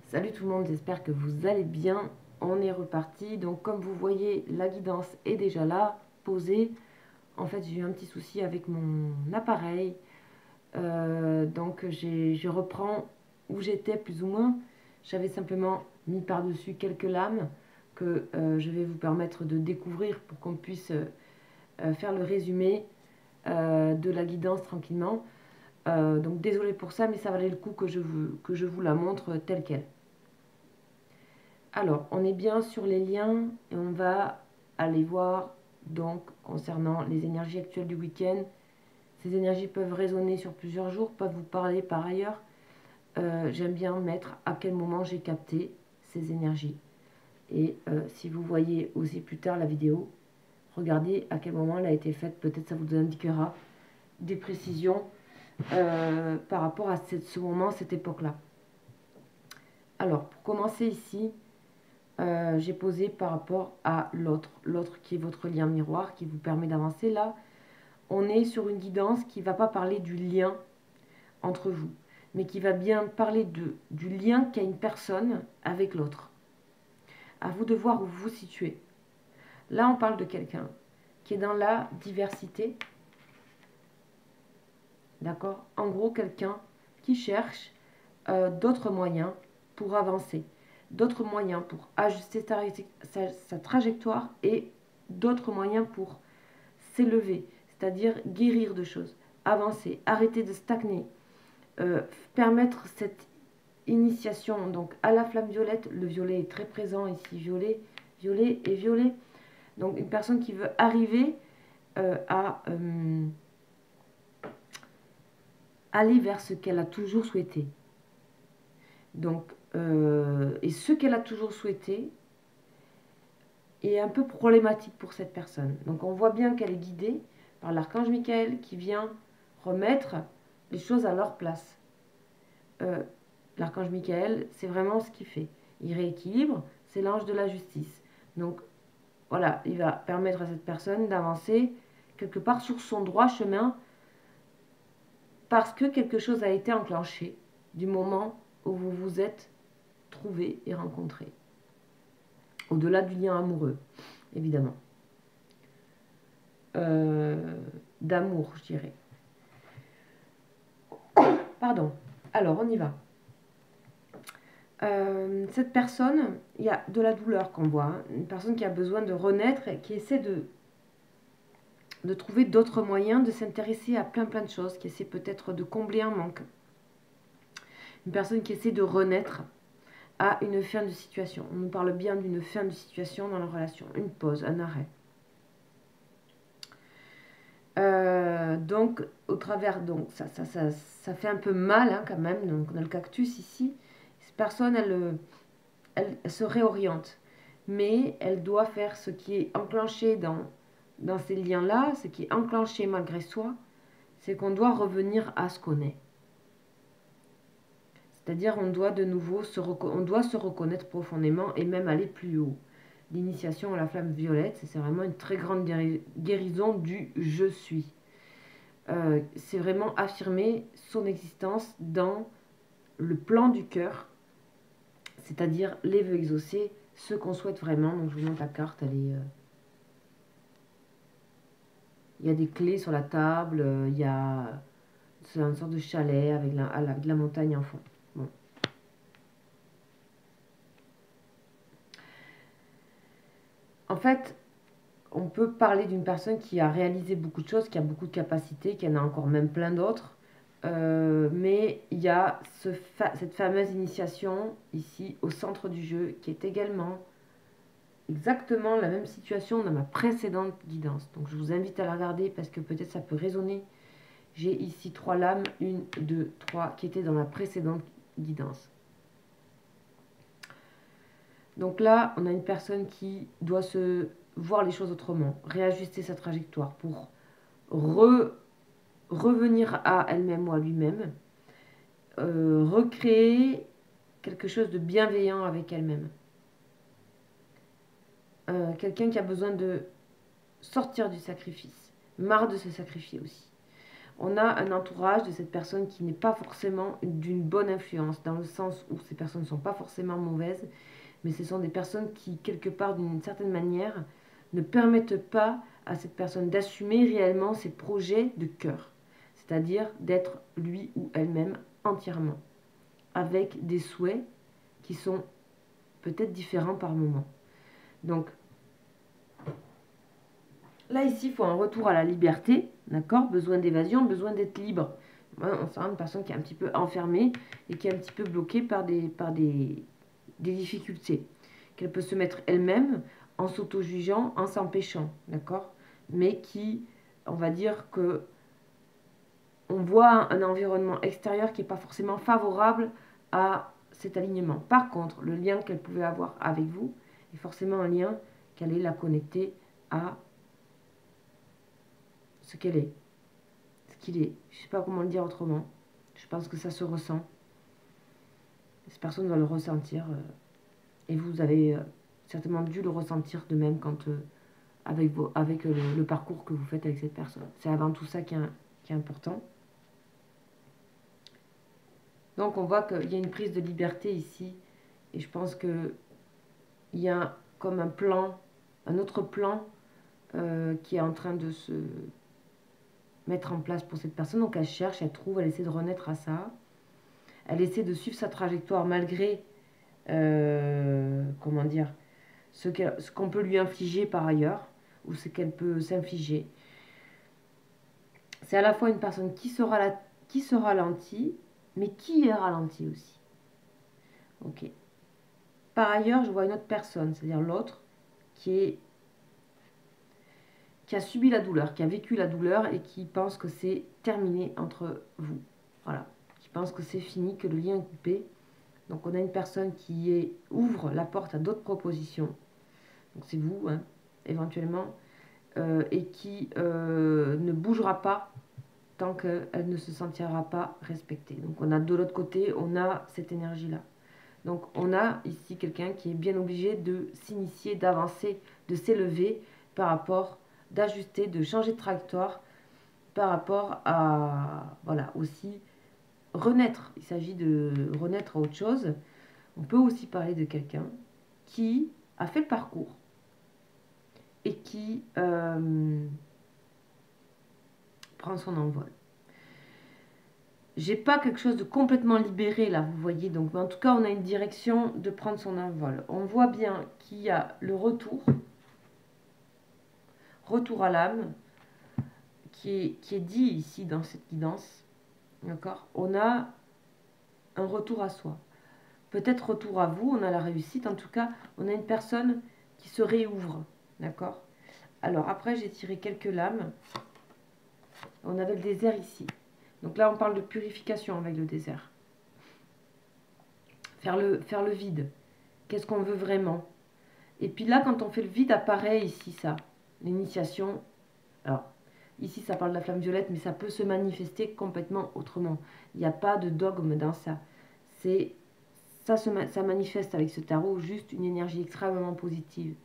Salut tout le monde, j'espère que vous allez bien. On est reparti. Donc comme vous voyez, la guidance est déjà là, posée. En fait, j'ai eu un petit souci avec mon appareil. Donc je reprends où j'étais plus ou moins. J'avais simplement mis par-dessus quelques lames que je vais vous permettre de découvrir pour qu'on puisse faire le résumé de la guidance tranquillement. Donc désolé pour ça, mais ça valait le coup que je vous la montre telle qu'elle. Alors, on est bien sur les liens et on va aller voir donc concernant les énergies actuelles du week-end. Ces énergies peuvent résonner sur plusieurs jours, peuvent vous parler par ailleurs. J'aime bien mettre à quel moment j'ai capté ces énergies. Et si vous voyez aussi plus tard la vidéo, regardez à quel moment elle a été faite. Peut-être ça vous indiquera des précisions par rapport à ce moment, cette époque-là. Alors, pour commencer ici, j'ai posé par rapport à l'autre qui est votre lien miroir qui vous permet d'avancer. Là, on est sur une guidance qui ne va pas parler du lien entre vous, mais qui va bien parler du lien qu'a une personne avec l'autre. À vous de voir où vous vous situez. Là, on parle de quelqu'un qui est dans la diversité. D'accord? En gros, quelqu'un qui cherche d'autres moyens pour avancer, d'autres moyens pour ajuster sa trajectoire et d'autres moyens pour s'élever, c'est-à-dire guérir de choses, avancer, arrêter de stagner, permettre cette initiation donc à la flamme violette. Le violet est très présent ici, violet, violet et violet. Donc une personne qui veut arriver à aller vers ce qu'elle a toujours souhaité. Donc, et ce qu'elle a toujours souhaité est un peu problématique pour cette personne. Donc on voit bien qu'elle est guidée par l'archange Michael qui vient remettre les choses à leur place. L'archange Michael, c'est vraiment ce qu'il fait. Il rééquilibre, c'est l'ange de la justice. Donc voilà, il va permettre à cette personne d'avancer quelque part sur son droit chemin parce que quelque chose a été enclenché du moment où vous vous êtes trouvé et rencontré. Au-delà du lien amoureux, évidemment. D'amour, je dirais. Pardon. Alors, on y va. Cette personne, il y a de la douleur qu'on voit. Hein. Une personne qui a besoin de renaître et qui essaie de trouver d'autres moyens, de s'intéresser à plein de choses, qui essaie peut-être de combler un manque. Une personne qui essaie de renaître à une fin de situation. On nous parle bien d'une fin de situation dans la relation. Une pause, un arrêt. Donc, au travers, donc ça fait un peu mal hein, quand même. Donc, on a le cactus ici. Cette personne, elle se réoriente. Mais elle doit faire ce qui est enclenché dans ces liens-là, ce qui est enclenché malgré soi, c'est qu'on doit revenir à ce qu'on est. C'est-à-dire on doit de nouveau on doit se reconnaître profondément et même aller plus haut. L'initiation à la flamme violette, c'est vraiment une très grande guérison du « je suis ». C'est vraiment affirmer son existence dans le plan du cœur, c'est-à-dire les vœux exaucés, ce qu'on souhaite vraiment. Donc je vous montre la carte, elle est... il y a des clés sur la table, il y a... c'est une sorte de chalet avec la montagne en fond. Bon. En fait, on peut parler d'une personne qui a réalisé beaucoup de choses, qui a beaucoup de capacités, qui en a encore même plein d'autres. Mais il y a cette fameuse initiation ici au centre du jeu qui est également exactement la même situation dans ma précédente guidance. Donc je vous invite à la regarder parce que peut-être ça peut résonner. J'ai ici 3 lames, 1, 2, 3 qui étaient dans la précédente guidance. Donc là, on a une personne qui doit se voir les choses autrement, réajuster sa trajectoire pour revenir à elle-même ou à lui-même, recréer quelque chose de bienveillant avec elle-même. Quelqu'un qui a besoin de sortir du sacrifice, marre de se sacrifier aussi. On a un entourage de cette personne qui n'est pas forcément d'une bonne influence, dans le sens où ces personnes ne sont pas forcément mauvaises, mais ce sont des personnes qui, quelque part, d'une certaine manière, ne permettent pas à cette personne d'assumer réellement ses projets de cœur, c'est-à-dire d'être lui ou elle-même entièrement, avec des souhaits qui sont peut-être différents par moment. Donc, là, ici, il faut un retour à la liberté, d'accord? Besoin d'évasion, besoin d'être libre. On sent une personne qui est un petit peu enfermée et qui est un petit peu bloquée par des difficultés. Qu'elle peut se mettre elle-même en s'auto-jugeant, en s'empêchant, d'accord? Mais qui, on va dire que on voit un environnement extérieur qui n'est pas forcément favorable à cet alignement. Par contre, le lien qu'elle pouvait avoir avec vous est forcément un lien qui allait la connecter à ce qu'elle est, ce qu'il est. Je ne sais pas comment le dire autrement. Je pense que ça se ressent. Cette personne va le ressentir. Et vous avez certainement dû le ressentir de même quand, avec le parcours que vous faites avec cette personne. C'est avant tout ça qui est important. Donc on voit qu'il y a une prise de liberté ici. Et je pense qu'il y a comme un plan, un autre plan qui est en train de se mettre en place pour cette personne. Donc elle cherche, elle trouve, elle essaie de renaître à ça. Elle essaie de suivre sa trajectoire malgré, comment dire, ce qu'on peut lui infliger par ailleurs, ou ce qu'elle peut s'infliger. C'est à la fois une personne qui se ralentit, mais qui est ralentie aussi. Ok. Par ailleurs, je vois une autre personne, c'est-à-dire l'autre, qui a subi la douleur, qui a vécu la douleur et qui pense que c'est terminé entre vous. Voilà. Qui pense que c'est fini, que le lien est coupé. Donc on a une personne qui ouvre la porte à d'autres propositions. Donc c'est vous, hein, éventuellement, et qui ne bougera pas tant qu'elle ne se sentira pas respectée. Donc on a de l'autre côté, on a cette énergie-là. Donc on a ici quelqu'un qui est bien obligé de s'initier, d'avancer, de s'élever par rapport, d'ajuster, de changer de trajectoire par rapport à, voilà, aussi renaître. Il s'agit de renaître à autre chose. On peut aussi parler de quelqu'un qui a fait le parcours et qui prend son envol. J'ai pas quelque chose de complètement libéré là, vous voyez. Donc, en tout cas, on a une direction de prendre son envol. On voit bien qu'il y a le retour à l'âme, qui est dit ici dans cette guidance. D'accord? On a un retour à soi. Peut-être retour à vous, on a la réussite. En tout cas, on a une personne qui se réouvre. D'accord? Alors, après, j'ai tiré quelques lames. On avait le désert ici. Donc là, on parle de purification avec le désert. Faire le vide. Qu'est-ce qu'on veut vraiment? Et puis là, quand on fait le vide, apparaît ici ça. L'initiation. Alors, ici, ça parle de la flamme violette, mais ça peut se manifester complètement autrement. Il n'y a pas de dogme dans ça. Ça manifeste avec ce tarot juste une énergie extrêmement positive,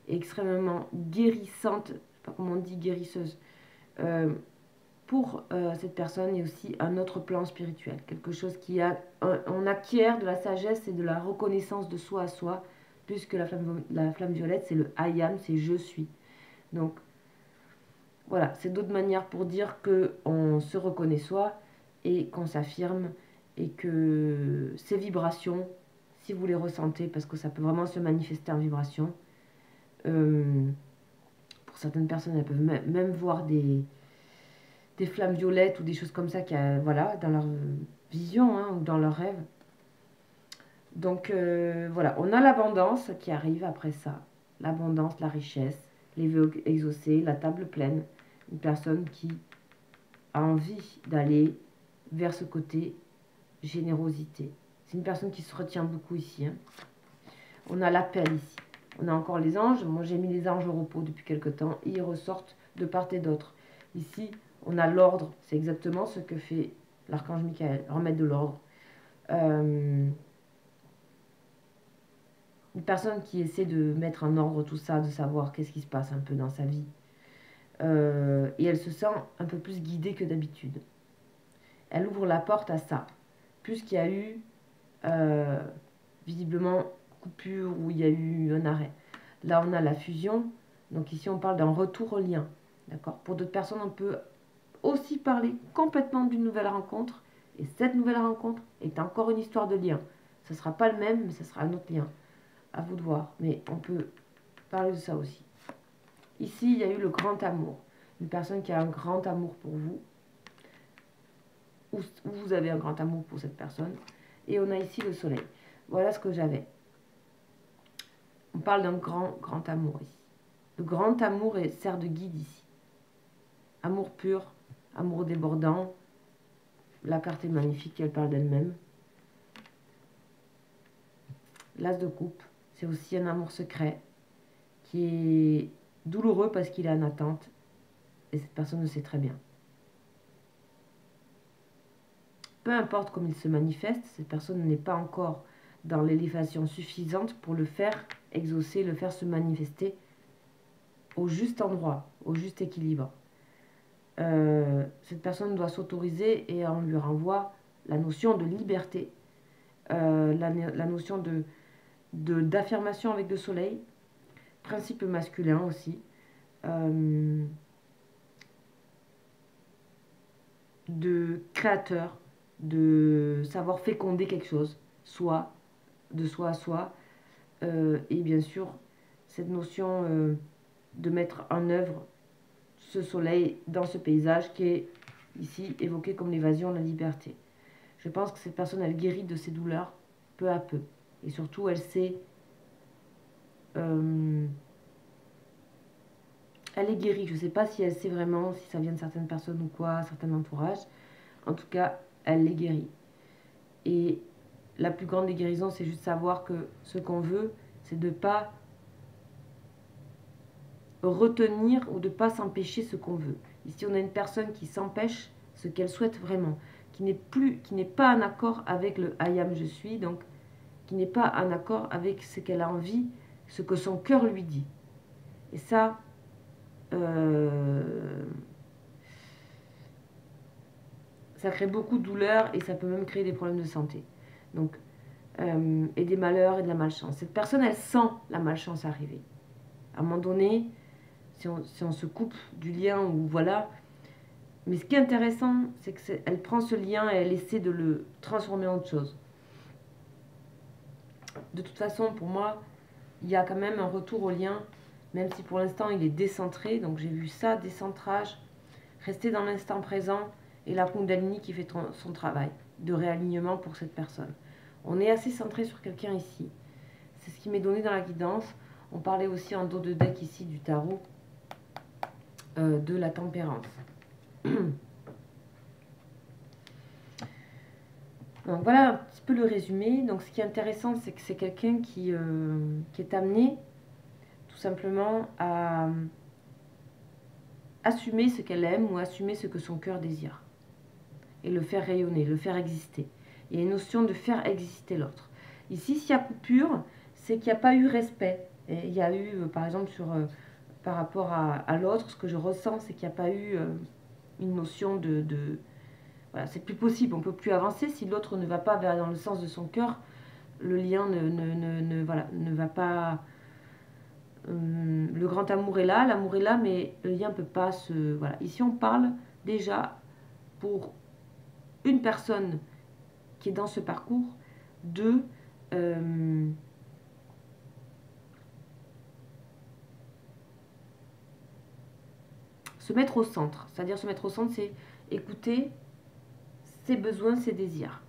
extrêmement guérissante. Je ne sais pas comment on dit guérisseuse. Pour cette personne et aussi un autre plan spirituel. Quelque chose on acquiert de la sagesse et de la reconnaissance de soi à soi, puisque la flamme violette, c'est le I am, c'est je suis. Donc, voilà, c'est d'autres manières pour dire qu'on se reconnaît soi et qu'on s'affirme et que ces vibrations, si vous les ressentez, parce que ça peut vraiment se manifester en vibration, pour certaines personnes, elles peuvent même voir des flammes violettes ou des choses comme ça voilà, dans leur vision, hein, ou dans leur rêve. Donc voilà, on a l'abondance qui arrive après ça. L'abondance, la richesse, les vœux exaucés, la table pleine. Une personne qui a envie d'aller vers ce côté générosité. C'est une personne qui se retient beaucoup ici. Hein. On a l'appel ici. On a encore les anges. Moi, j'ai mis les anges au repos depuis quelque temps. Ils ressortent de part et d'autre. Ici, on a l'ordre. C'est exactement ce que fait l'archange Michael. Remettre de l'ordre. Une personne qui essaie de mettre en ordre tout ça, de savoir qu'est-ce qui se passe un peu dans sa vie. et elle se sent un peu plus guidée que d'habitude. Elle ouvre la porte à ça, puisqu'il y a eu visiblement coupure ou il y a eu un arrêt. Là, on a la fusion, donc ici, on parle d'un retour au lien. D'accord. Pour d'autres personnes, on peut aussi parler complètement d'une nouvelle rencontre, et cette nouvelle rencontre est encore une histoire de lien. Ce ne sera pas le même, mais ce sera un autre lien. À vous de voir, mais on peut parler de ça aussi. Ici, il y a eu le grand amour. Une personne qui a un grand amour pour vous, ou vous avez un grand amour pour cette personne. Et on a ici le soleil. Voilà ce que j'avais. On parle d'un grand amour ici. Le grand amour sert de guide ici. Amour pur, amour débordant. La carte est magnifique, elle parle d'elle-même. L'as de coupe, c'est aussi un amour secret qui est douloureux parce qu'il est en attente. Et cette personne le sait très bien. Peu importe comme il se manifeste, cette personne n'est pas encore dans l'élévation suffisante pour le faire exaucer, le faire se manifester au juste endroit, au juste équilibre. Cette personne doit s'autoriser et on lui renvoie la notion de liberté, la notion d'affirmation avec le soleil, principe masculin aussi, de créateur, de savoir féconder quelque chose, soit, de soi à soi, et bien sûr cette notion de mettre en œuvre ce soleil dans ce paysage qui est ici évoqué comme l'évasion, la liberté. Je pense que cette personne, elle guérit de ses douleurs peu à peu. Et surtout, elle sait... elle est guérie. Je ne sais pas si elle sait vraiment, si ça vient de certaines personnes ou quoi, certains entourages. En tout cas, elle est guérie. Et la plus grande des guérisons, c'est juste savoir que ce qu'on veut, c'est de ne pas retenir ou de ne pas s'empêcher ce qu'on veut. Ici, on a une personne qui s'empêche ce qu'elle souhaite vraiment, qui n'est pas en accord avec le I am je suis, donc qui n'est pas en accord avec ce qu'elle a envie, ce que son cœur lui dit. Et ça, ça crée beaucoup de douleur et ça peut même créer des problèmes de santé. Donc, et des malheurs et de la malchance. Cette personne, elle sent la malchance arriver. À un moment donné, si on se coupe du lien ou voilà. Mais ce qui est intéressant, c'est qu'elle prend ce lien et elle essaie de le transformer en autre chose. De toute façon, pour moi, il y a quand même un retour au lien, même si pour l'instant il est décentré. Donc j'ai vu ça, décentrage, rester dans l'instant présent et la Kundalini qui fait son travail de réalignement pour cette personne. On est assez centré sur quelqu'un ici. C'est ce qui m'est donné dans la guidance. On parlait aussi en dos de deck ici du tarot de la tempérance. Donc voilà un petit peu le résumé. Donc ce qui est intéressant, c'est que c'est quelqu'un qui est amené tout simplement à assumer ce qu'elle aime ou assumer ce que son cœur désire. Et le faire rayonner, le faire exister. Il y a une notion de faire exister l'autre. Ici, s'il y a coupure, c'est qu'il n'y a pas eu respect. Et il y a eu, par exemple, par rapport à l'autre, ce que je ressens, c'est qu'il n'y a pas eu une notion de voilà, c'est plus possible, on ne peut plus avancer. Si l'autre ne va pas dans le sens de son cœur, le lien ne va pas... le grand amour est là, l'amour est là, mais le lien ne peut pas se... Voilà. Ici, on parle déjà pour une personne qui est dans ce parcours de... se mettre au centre. C'est-à-dire se mettre au centre, c'est écouter ses besoins, ses désirs.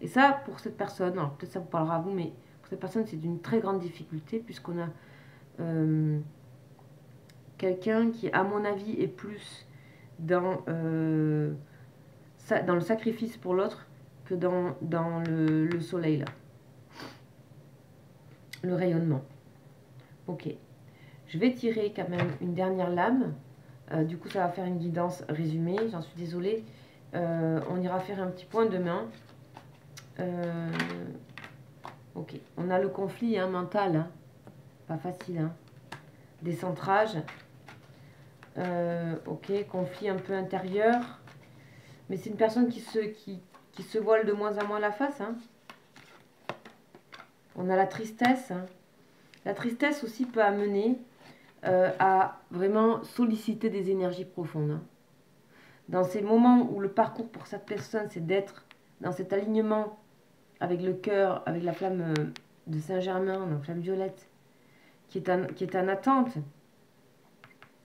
Et ça, pour cette personne, alors peut-être ça vous parlera à vous, mais pour cette personne, c'est d'une très grande difficulté, puisqu'on a quelqu'un qui, à mon avis, est plus dans le sacrifice pour l'autre que dans le soleil, là. Le rayonnement. Ok. Je vais tirer quand même une dernière lame. Du coup, ça va faire une guidance résumée. J'en suis désolée. On ira faire un petit point demain. Ok. On a le conflit mental. Hein. Pas facile. Hein. décentrage. Ok, conflit un peu intérieur. Mais c'est une personne qui se voile de moins en moins la face. Hein. On a la tristesse. Hein. La tristesse aussi peut amener à vraiment solliciter des énergies profondes. Hein. Dans ces moments où le parcours pour cette personne, c'est d'être dans cet alignement avec le cœur, avec la flamme de Saint-Germain, la flamme violette, qui est en attente,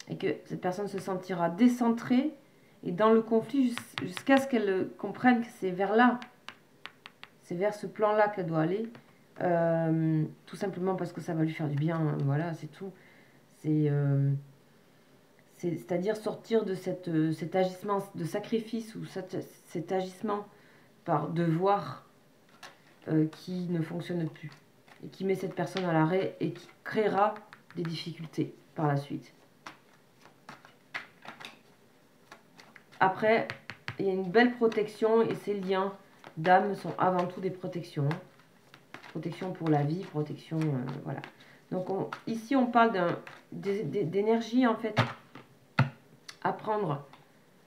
et que cette personne se sentira décentrée et dans le conflit jusqu'à ce qu'elle comprenne que c'est vers là, c'est vers ce plan-là qu'elle doit aller, tout simplement parce que ça va lui faire du bien, hein, voilà, c'est tout. C'est-à-dire sortir de cet agissement de sacrifice ou cet agissement par devoir qui ne fonctionne plus et qui met cette personne à l'arrêt et qui créera des difficultés par la suite. Après, il y a une belle protection et ces liens d'âme sont avant tout des protections. Protection pour la vie, protection, voilà. Donc ici, on parle d'énergie, en fait, à prendre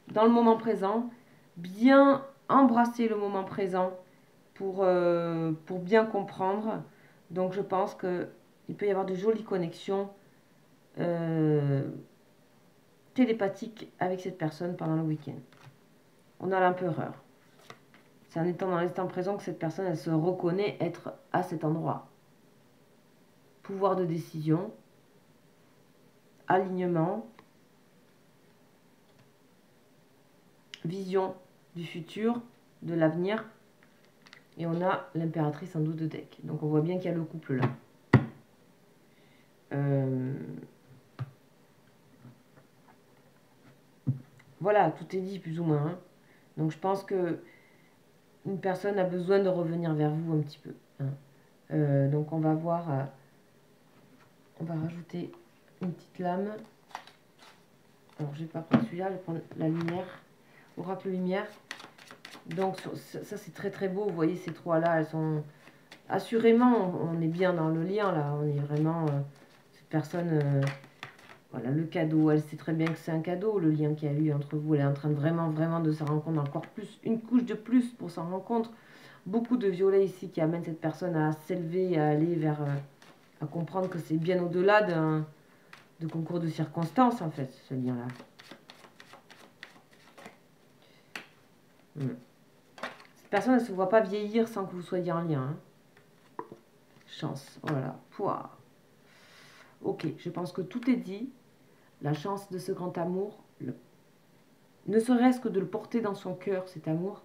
dans le moment présent, bien embrasser le moment présent pour bien comprendre. Donc, je pense qu'il peut y avoir de jolies connexions télépathiques avec cette personne pendant le week-end. On a l'empereur. C'est en étant dans l'instant présent que cette personne, elle se reconnaît être à cet endroit. Pouvoir de décision, alignement, vision du futur, de l'avenir. Et on a l'impératrice en 12 de deck. Donc on voit bien qu'il y a le couple là. Voilà, tout est dit plus ou moins. Hein. Donc je pense que une personne a besoin de revenir vers vous un petit peu. Hein. Donc on va voir, on va rajouter une petite lame. Alors je vais pas prendre celui-là, je vais prendre la lumière, oracle lumière. Donc ça c'est très très beau, vous voyez ces trois-là, elles sont... Assurément, on est bien dans le lien là, on est vraiment... cette personne... voilà, le cadeau, elle sait très bien que c'est un cadeau, le lien qu'il y a eu entre vous. Elle est en train de vraiment de se rendre encore plus, une couche de plus pour s'en rendre compte. Beaucoup de violet ici qui amènent cette personne à s'élever, à aller vers, à comprendre que c'est bien au-delà de concours de circonstances, en fait, ce lien-là. Cette personne, elle ne se voit pas vieillir sans que vous soyez en lien. Hein. Chance, voilà. Pouah. Ok, je pense que tout est dit. La chance de ce grand amour, ne serait-ce que de le porter dans son cœur, cet amour,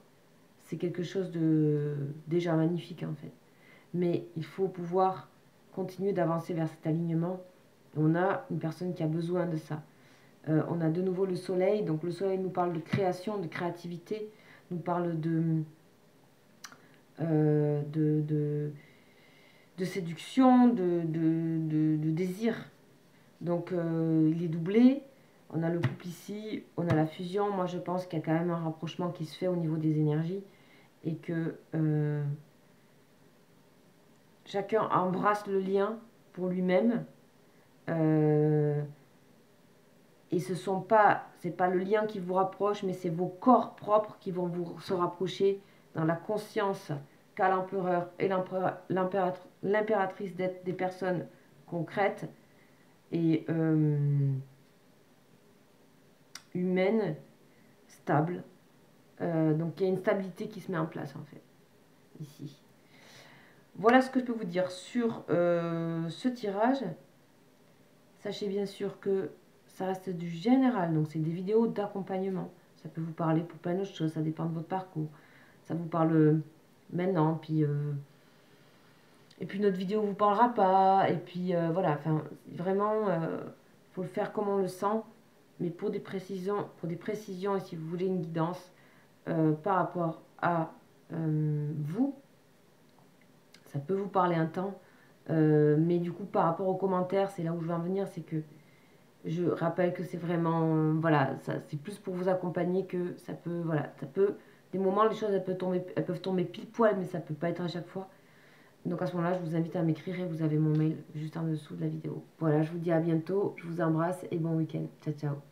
c'est quelque chose de déjà magnifique en fait. Mais il faut pouvoir continuer d'avancer vers cet alignement. On a une personne qui a besoin de ça. On a de nouveau le soleil. Donc le soleil nous parle de création, de créativité, nous parle de séduction, de désir. Donc il est doublé. On a le couple ici, on a la fusion. Moi je pense qu'il y a quand même un rapprochement qui se fait au niveau des énergies. Et que chacun embrasse le lien pour lui-même. Et c'est pas le lien qui vous rapproche, mais c'est vos corps propres qui vont se rapprocher dans la conscience qu'a l'empereur et l'impératrice d'être des personnes concrètes et humaines, stables. Donc il y a une stabilité qui se met en place en fait, ici. Voilà ce que je peux vous dire sur ce tirage. Sachez bien sûr que ça reste du général, donc c'est des vidéos d'accompagnement. Ça peut vous parler pour plein d'autres choses, ça dépend de votre parcours. Ça vous parle maintenant, puis... et puis notre vidéo vous parlera pas, et puis voilà, enfin, vraiment, faut le faire comme on le sent, mais pour des précisions, et si vous voulez une guidance par rapport à vous, ça peut vous parler un temps, mais du coup, par rapport aux commentaires, c'est là où je veux en venir, c'est que je rappelle que c'est vraiment, voilà, c'est plus pour vous accompagner que ça peut, voilà, ça peut, des moments, les choses, elles peuvent tomber pile poil, mais ça peut pas être à chaque fois. Donc à ce moment-là, je vous invite à m'écrire et vous avez mon mail juste en dessous de la vidéo. Voilà, je vous dis à bientôt, je vous embrasse et bon week-end. Ciao, ciao.